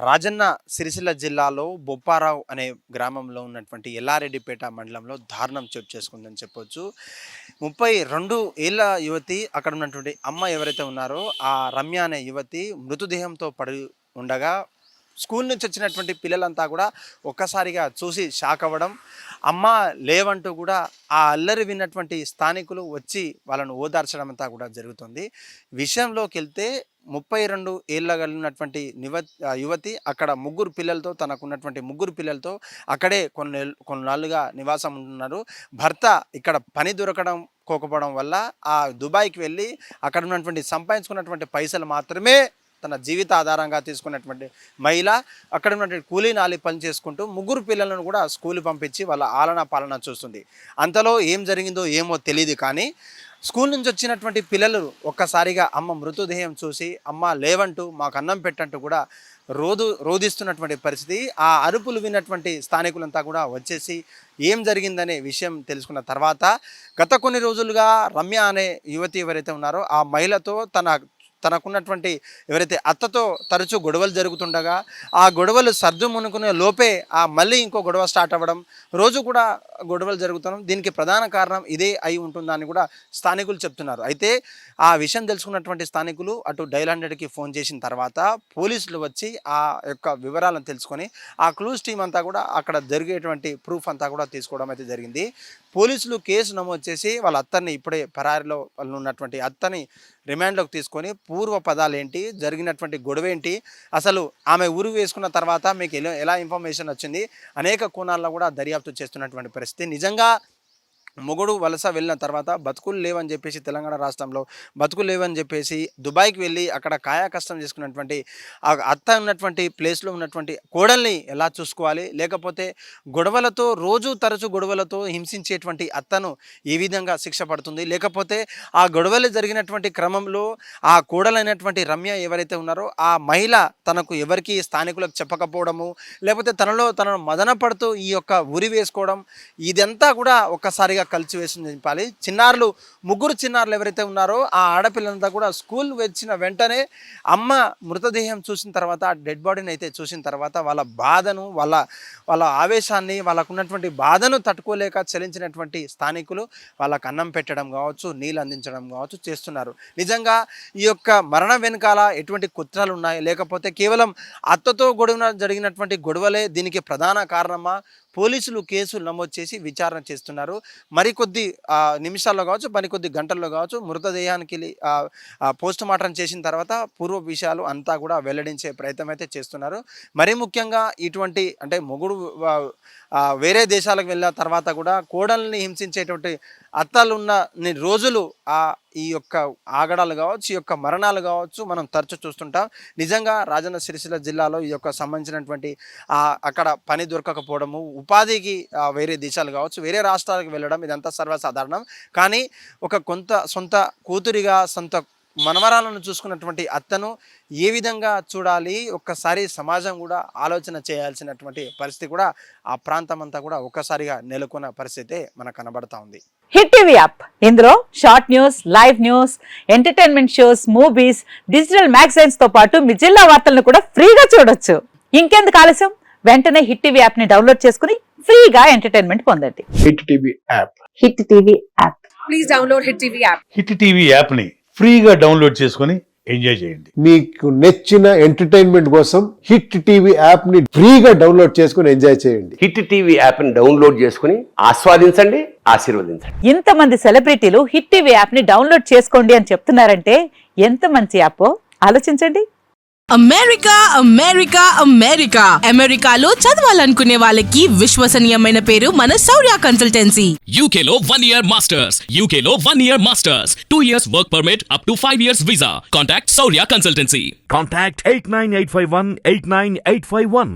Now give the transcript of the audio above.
రాజన్న సిరిసిల్ల జిల్లాలో బొప్పారావు అనే గ్రామంలో ఉన్నటువంటి ఎల్లారెడ్డిపేట మండలంలో దారుణం చోటు చేసుకుందని చెప్పొచ్చు. 32 ఏళ్ల యువతి అక్కడ ఉన్నటువంటి అమ్మ ఎవరైతే ఉన్నారో ఆ రమ్య అనే యువతి మృతదేహంతో పడి ఉండగా స్కూల్ నుంచి వచ్చినటువంటి పిల్లలంతా కూడా ఒక్కసారిగా చూసి షాక్ అవ్వడం, అమ్మ లేవంటూ కూడా ఆ అల్లరి విన్నటువంటి స్థానికులు వచ్చి వాళ్ళను ఓదార్చడం అంతా కూడా జరుగుతుంది. విషయంలోకి వెళ్తే 32 ఏళ్ళ కలిగినటువంటి యువతి అక్కడ ముగ్గురు పిల్లలతో తనకున్నటువంటి ముగ్గురు పిల్లలతో అక్కడే కొన్నాళ్ళుగా నివాసం ఉంటున్నారు. భర్త ఇక్కడ పని కోకపోవడం వల్ల ఆ దుబాయ్కి వెళ్ళి అక్కడ ఉన్నటువంటి సంపాదించుకున్నటువంటి పైసలు మాత్రమే తన జీవిత ఆధారంగా తీసుకున్నటువంటి మహిళ అక్కడ ఉన్నటువంటి కూలీ నాలి పని చేసుకుంటూ ముగ్గురు పిల్లలను కూడా స్కూల్ పంపించి వాళ్ళ ఆలనా పాలన చూస్తుంది. అంతలో ఏం జరిగిందో ఏమో తెలియదు, కానీ స్కూల్ నుంచి వచ్చినటువంటి పిల్లలు ఒక్కసారిగా అమ్మ మృతదేహం చూసి అమ్మ లేవంటూ మాకు అన్నం పెట్టంటూ కూడా రోధిస్తున్నటువంటి పరిస్థితి. ఆ అరుపులు విన్నటువంటి స్థానికులంతా కూడా వచ్చేసి ఏం జరిగిందనే విషయం తెలుసుకున్న తర్వాత గత కొన్ని రోజులుగా రమ్య అనే యువతి ఎవరైతే ఉన్నారో ఆ మహిళతో తనకున్నటువంటి ఎవరైతే అత్తతో తరచూ గొడవలు జరుగుతుండగా ఆ గొడవలు సర్దుమునుకునే లోపే మళ్ళీ ఇంకో గొడవ స్టార్ట్ అవ్వడం, రోజు కూడా గొడవలు జరుగుతున్నాం. దీనికి ప్రధాన కారణం ఇదే అయి ఉంటుందని కూడా స్థానికులు చెప్తున్నారు. అయితే ఆ విషయం తెలుసుకున్నటువంటి స్థానికులు అటు డైల్ 100కి ఫోన్ చేసిన తర్వాత పోలీసులు వచ్చి ఆ యొక్క వివరాలను తెలుసుకొని ఆ క్లూస్ టీం అంతా కూడా అక్కడ జరిగేటువంటి ప్రూఫ్ అంతా కూడా తీసుకోవడం అయితే జరిగింది. పోలీసులు కేసు నమోదు చేసి వాళ్ళ అత్తని ఇప్పుడే పరారిలో ఉన్నటువంటి అత్తని రిమాండ్లోకి తీసుకొని పూర్వ పదాలు ఏంటి, జరిగినటువంటి గొడవ ఏంటి, అసలు ఆమె ఊరు వేసుకున్న తర్వాత మీకు ఎలా ఇన్ఫర్మేషన్ వచ్చింది, అనేక కోణాల్లో కూడా దర్యాప్తు చేస్తున్నటువంటి పరిస్థితి. నిజంగా మొగుడు వలస వెళ్ళిన తర్వాత బతుకులు లేవని చెప్పేసి తెలంగాణ రాష్ట్రంలో బతుకులు లేవని చెప్పేసి దుబాయ్కి వెళ్ళి అక్కడ కాయా కష్టం చేసుకున్నటువంటి అత్త ఉన్నటువంటి ప్లేస్లో ఉన్నటువంటి కోడల్ని ఎలా చూసుకోవాలి, లేకపోతే గొడవలతో తరచు గొడవలతో హింసించేటువంటి అత్తను ఏ విధంగా శిక్ష పడుతుంది, లేకపోతే ఆ గొడవలు జరిగినటువంటి క్రమంలో ఆ కోడలైనటువంటి రమ్య ఎవరైతే ఉన్నారో ఆ మహిళ తనకు ఎవరికి స్థానికులకు చెప్పకపోవడము, లేకపోతే తనను మదన పడుతూ ఈ యొక్క ఉరి వేసుకోవడం, ఇదంతా కూడా ఒక్కసారిగా కలిసి వేసింది చెప్పాలి. ముగ్గురు చిన్నారులు ఎవరైతే ఉన్నారో ఆ ఆడపిల్లలంతా కూడా స్కూల్ వచ్చిన వెంటనే అమ్మ మృతదేహం చూసిన తర్వాత ఆ డెడ్ బాడీని అయితే చూసిన తర్వాత వాళ్ళ బాధను వాళ్ళ ఆవేశాన్ని వాళ్ళకున్నటువంటి బాధను తట్టుకోలేక చలించినటువంటి స్థానికులు వాళ్ళకు అన్నం పెట్టడం కావచ్చు, నీళ్ళు అందించడం కావచ్చు చేస్తున్నారు. నిజంగా ఈ యొక్క మరణం వెనకాల ఎటువంటి కుట్రలు ఉన్నాయి, లేకపోతే కేవలం అత్తతో జరిగినటువంటి గొడవలే దీనికి ప్రధాన కారణమా? పోలీసులు కేసులు నమోదు చేసి విచారణ చేస్తున్నారు. మరికొద్ది నిమిషాల్లో కావచ్చు, మరికొద్ది గంటల్లో కావచ్చు మృతదేహానికి పోస్ట్ మార్టం చేసిన తర్వాత పూర్వ విషయాలు అంతా కూడా వెల్లడించే ప్రయత్నం అయితే చేస్తున్నారు. మరీ ముఖ్యంగా ఇటువంటి అంటే మొగుడు వేరే దేశాలకు వెళ్ళిన తర్వాత కూడా కోడల్ని హింసించేటువంటి అత్తలున్న రోజులు ఈ యొక్క ఆగడాలు కావచ్చు, ఈ యొక్క మరణాలు కావచ్చు మనం తరచు చూస్తుంటాం. నిజంగా రాజన్న సిరిసిల్ల జిల్లాలో ఈ యొక్క సంబంధించినటువంటి అక్కడ పని దొరకకపోవడము, ఉపాధికి వేరే దేశాలు కావచ్చు, వేరే రాష్ట్రాలకు వెళ్ళడం ఇదంతా సర్వసాధారణం. కానీ సొంత కూతురిగా సొంత మనవరాలను చూసుకున్నటువంటి అత్తను ఏ విధంగా చూడాలి, ఒక్కసారి సమాజం కూడా ఆలోచన చేయాల్సినటువంటి పరిస్థితి కూడా ఆ ప్రాంతం అంతా కూడా ఒక్కసారిగా నెలకొన్న పరిస్థితి మనకు కనబడతా ఉంది. హిట్ టీవీ యాప్, ఇందులో short news, live news, entertainment shows, movies, digital magazines తో పాటు మీ జిల్లా వార్తలను కూడా ఫ్రీగా చూడొచ్చు. ఇంకెందుకు ఆలస్యం, వెంటనే హిట్ టీవీ యాప్ ని డౌన్లోడ్ చేసుకుని ఫ్రీగా ఎంటర్టైన్మెంట్ పొందండి. Hit TV app, hit TV app, please download hit TV app. Hit TV app ని ఫ్రీగా డౌన్లోడ్ చేసుకుని ఎంజాయ్ చేయండి. మీకు నచ్చిన ఎంటర్టైన్మెంట్ కోసం హిట్ టీవీ యాప్ ని ఫ్రీగా డౌన్లోడ్ చేసుకుని ఎంజాయ్ చేయండి. హిట్ టీవీ యాప్ ని డౌన్లోడ్ చేసుకుని ఆస్వాదించండి, ఆశీర్వదించండి. ఇంతమంది సెలబ్రిటీలు హిట్ టీవీ యాప్ ని డౌన్లోడ్ చేసుకోండి అని చెప్తున్నారంటే ఎంత మంచి యాప్ ఆలోచించండి. అమెరికా అమెరికా అమెరికా అమెరికాలో చదవాలనుకునే వాళ్ళకి విశ్వసనీయమైన పేరు మన శౌర్య కన్సల్టెన్సీ. UK లో 1 year masters, UK లో 1 year masters, 2 years work permit up to 5 years visa. Contact Saurya Consultancy. Contact 89851 89851.